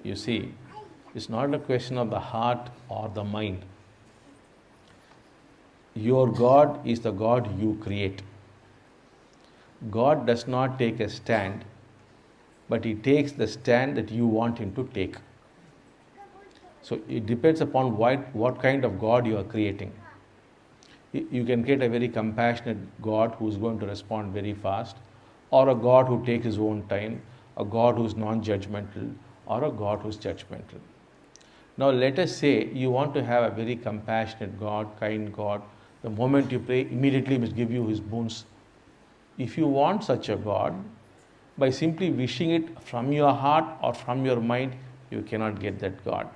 You see, it's not a question of the heart or the mind. Your God is the God you create. God does not take a stand, but He takes the stand that you want Him to take. So it depends upon what kind of God you are creating. You can create a very compassionate God who is going to respond very fast, or a God who takes His own time, a God who is non-judgmental, or a God who is judgmental. Now let us say you want to have a very compassionate God, kind God. The moment you pray, immediately He must give you His boons. If you want such a God, by simply wishing it from your heart or from your mind, you cannot get that God.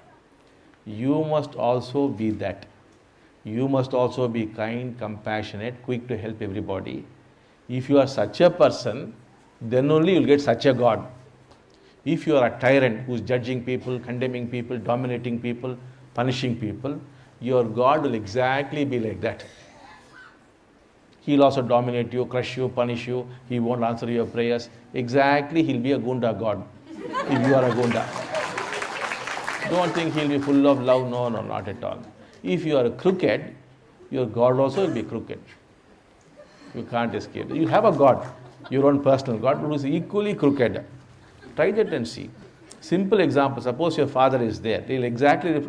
You must also be that. You must also be kind, compassionate, quick to help everybody. If you are such a person, then only you will get such a God. If you are a tyrant who is judging people, condemning people, dominating people, punishing people, your God will exactly be like that. He will also dominate you, crush you, punish you. He won't answer your prayers. Exactly, He'll be a Gunda God if you are a Gunda. Don't think He'll be full of love. No, not at all. If you are crooked, your God also will be crooked. You can't escape. You have a God, your own personal God, who is equally crooked. Try that and see. Simple example, suppose your father is there. He will exactly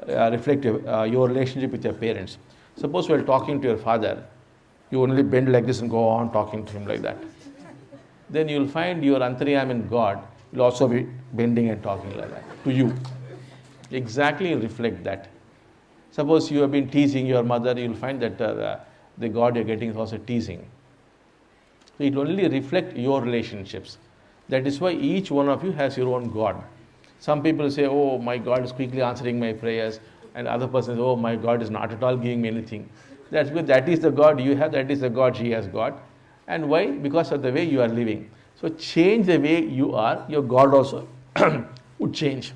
reflect your relationship with your parents. Suppose you are talking to your father, you only bend like this and go on talking to him like that. Then you will find your Antaryamin God will also be bending and talking like that to you. Exactly reflect that. Suppose you have been teasing your mother, you will find that the God you are getting is also teasing. So it will only reflect your relationships. That is why each one of you has your own God. Some people say, oh, my God is quickly answering my prayers. And other person says, oh, my God is not at all giving me anything. That's good. That is the God you have. That is the God she has got. And why? Because of the way you are living. So change the way you are. Your God also would change.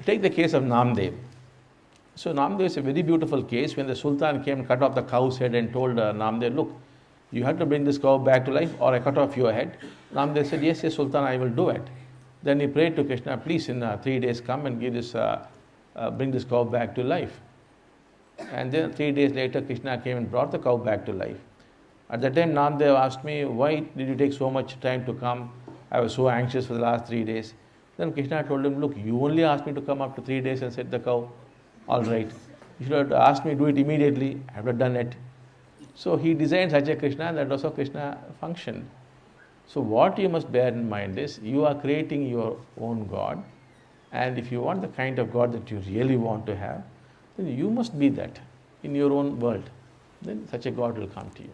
Take the case of Namdev. So Namdev is a very beautiful case. When the Sultan came and cut off the cow's head and told Namdev, look, you have to bring this cow back to life or I cut off your head. Namdev said, yes, Sultan, I will do it. Then he prayed to Krishna, please in 3 days come and give this, bring this cow back to life. And then 3 days later, Krishna came and brought the cow back to life. At that time, Namdev asked me, why did you take so much time to come? I was so anxious for the last 3 days. Then Krishna told him, look, you only asked me to come after 3 days and set the cow. All right. You should have asked me to do it immediately. I would have done it. So he designed such a Krishna, that also Krishna functioned. So what you must bear in mind is, you are creating your own God. And if you want the kind of God that you really want to have, then you must be that in your own world. Then such a God will come to you.